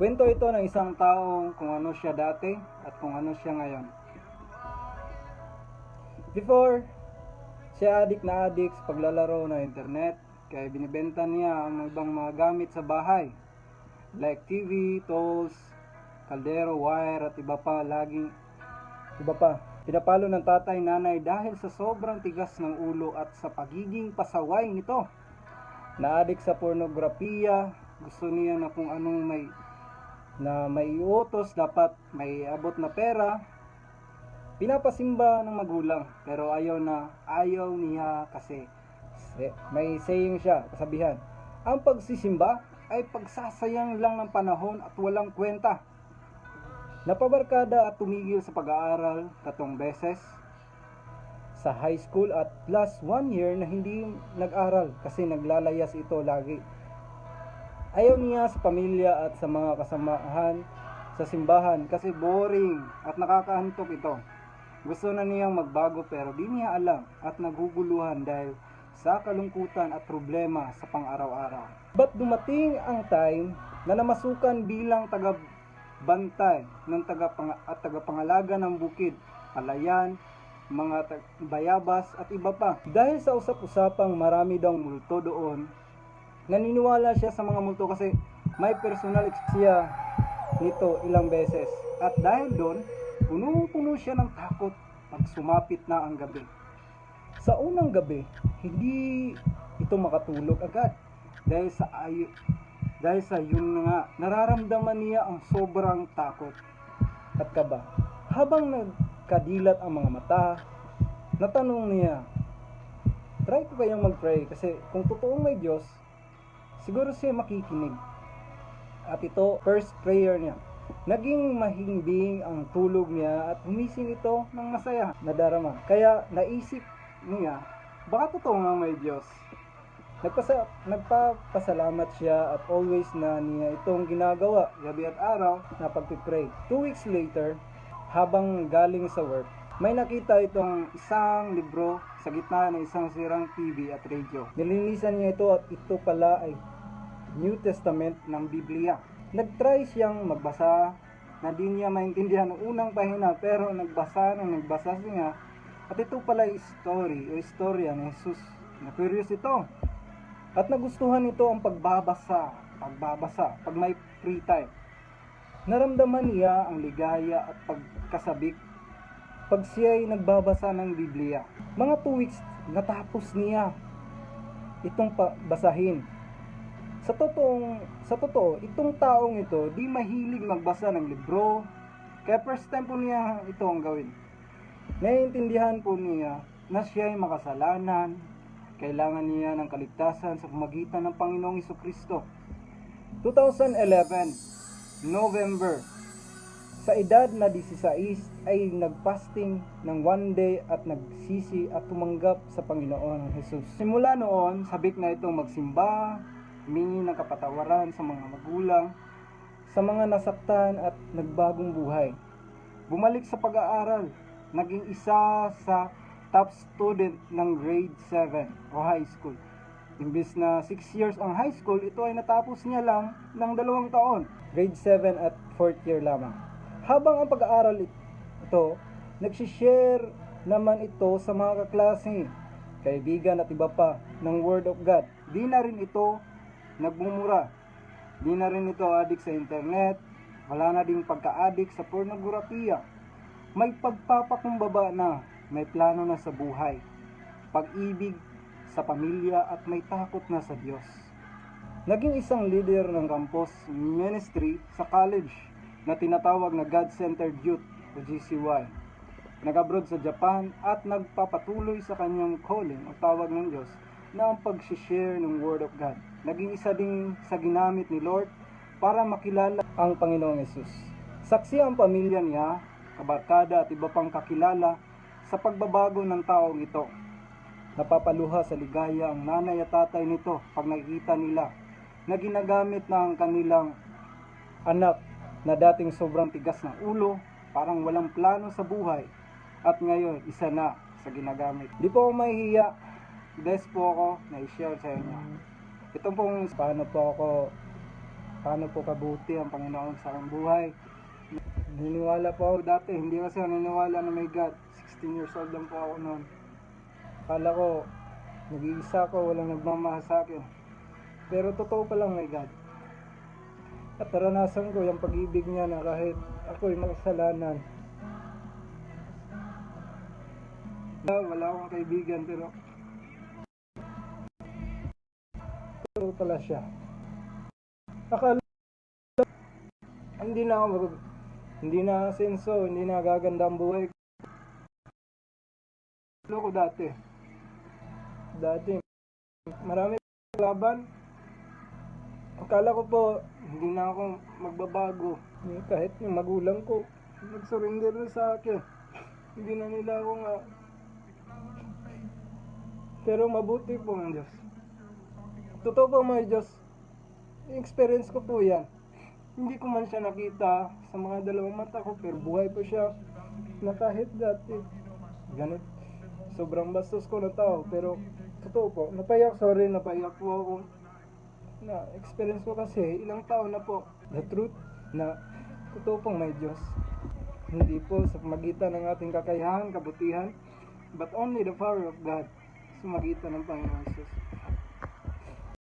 Kwento ito ng isang tao kung ano siya dati at kung ano siya ngayon. Before, siya adik sa paglalaro ng internet, kaya binibenta niya ang ibang mga gamit sa bahay like TV, tools, kaldero, wire at iba pa. Pinapalo ng tatay nanay dahil sa sobrang tigas ng ulo at sa pagiging pasaway nito. Naadik sa pornografiya, gusto niya na kung anong may iutos, dapat may abot na pera. Pinapasimba ng magulang pero ayaw niya kasi may saying siya, kasabihan, ang pagsisimba ay pagsasayang lang ng panahon at walang kwenta. Napabarkada at tumigil sa pag-aaral 3 beses sa high school at last 1 year na hindi nag-aral kasi naglalayas ito lagi. Ayaw niya sa pamilya at sa mga kasamahan sa simbahan kasi boring at nakakaantok ito. Gusto na niyang magbago pero di niya alam at naguguluhan dahil sa kalungkutan at problema sa pang-araw-araw. But dumating ang time na namasukan bilang tagabantay ng tagapangalaga ng bukid, palayan, mga bayabas at iba pa. Dahil sa usap-usapang marami daw multo doon, naniniwala siya sa mga multo kasi may personal siya nito ilang beses. At dahil doon, puno siya ng takot pag sumapit na ang gabi. Sa unang gabi, hindi ito makatulog agad dahil sa yun nga, nararamdaman niya ang sobrang takot at kaba. Habang nagkadilat ang mga mata, natanong niya, try ko kayang mag-pray kasi kung totoong may Diyos, siguro siya makikinig. At ito, first prayer niya. Naging mahimbing ang tulog niya at humising ito ng masaya, nadarama. Kaya naisip niya, baka totoo nga may Diyos. Nagpapasalamat siya at always na niya itong ginagawa, gabi at araw na pagpipray. 2 weeks later, habang galing sa work, may nakita itong isang libro sa gitna ng isang sirang TV at radio. Nilinisan niya ito at ito pala ay New Testament ng Biblia. Nagtry siyang magbasa na di niya maintindihan ng unang pahina pero nagbasa siya at ito pala ay istorya ni Jesus. Na-curious ito at nagustuhan nito ang pagbabasa pag may free time. Naramdaman niya ang ligaya at pagkasabik pag siya ay nagbabasa ng Biblia. Mga 2 weeks natapos niya itong basahin. Sa totoo, itong taong ito di mahilig magbasa ng libro, kaya first time po niya ito ang gawin. Naiintindihan po niya na siya ay makasalanan, kailangan niya ng kaligtasan sa pamagitan ng Panginoong Jesucristo. 2011, November, sa edad na 16 ay nagfasting ng 1 day at nagsisi at tumanggap sa Panginoon Jesus. Simula noon, sabik na itong magsimba, humingi ng kapatawaran sa mga magulang, sa mga nasaktan at nagbagong buhay. Bumalik sa pag-aaral, naging isa sa top student ng grade 7 o high school. Imbis na 6 years ang high school, ito ay natapos niya lang ng 2 taon. Grade 7 at 4th year lamang. Habang ang pag-aaral ito, nagsishare naman ito sa mga kaklase, kaibigan at iba pa ng Word of God. Di na rin ito nagmumura. Di na rin ito adik sa internet. Wala na ding pagka-adik sa pornografiya. May pagpapakumbaba na, may plano na sa buhay, pag-ibig sa pamilya at may takot na sa Diyos. Naging isang leader ng campus ministry sa college na tinatawag na God-Centered Youth o GCY. Nag-abroad sa Japan at nagpapatuloy sa kanyang calling o tawag ng Diyos na ang pag-share ng Word of God. Naging isa din sa ginamit ni Lord para makilala ang Panginoong Yesus. Saksi ang pamilya niya, kabarkada at iba pang kakilala sa pagbabago ng taong ito. Napapaluha sa ligaya ang nanay at tatay nito pag nakikita nila na ginagamit na ang kanilang anak na dating sobrang tigas ng ulo, parang walang plano sa buhay, at ngayon isa na sa ginagamit. Di po ako mahihiya, blessed po ako na i-share sa inyo. Ito pong paano po ako paano po kabuti ang Panginoon sa aking buhay. Niniwala po ako dati, hindi kasi ako naniniwala na may God. 16 years old lang po ako noon. Akala ko, nag-iisa ko, walang nagmamahal sa akin. Pero totoo pa lang may God. At naranasan ko yung pag-ibig niya na kahit ako'y makasalanan. Wala akong kaibigan pero totoo pala siya. Akala hindi na ako hindi na asenso, hindi na gaganda ang buhay ko dati. Marami laban. Akala ko po hindi na ako magbabago. Kahit yung magulang ko nag-surrender na sa akin. Hindi na nila ako nga. Pero mabuti po ang Diyos. Totoo po mga Diyos. Experience ko po yan. Hindi ko man siya nakita sa mga dalawang mata ko, pero buhay po siya na kahit dati. Ganit. Sobrang bastos ko na tao, pero totoo po. Napaiyak po ako. Na experience ko kasi ilang taon na po. The truth na totoo pong may Diyos. Hindi po sa pamagitan ng ating kakayahan, kabutihan, but only the power of God sa magitan ng Panginoon Jesus.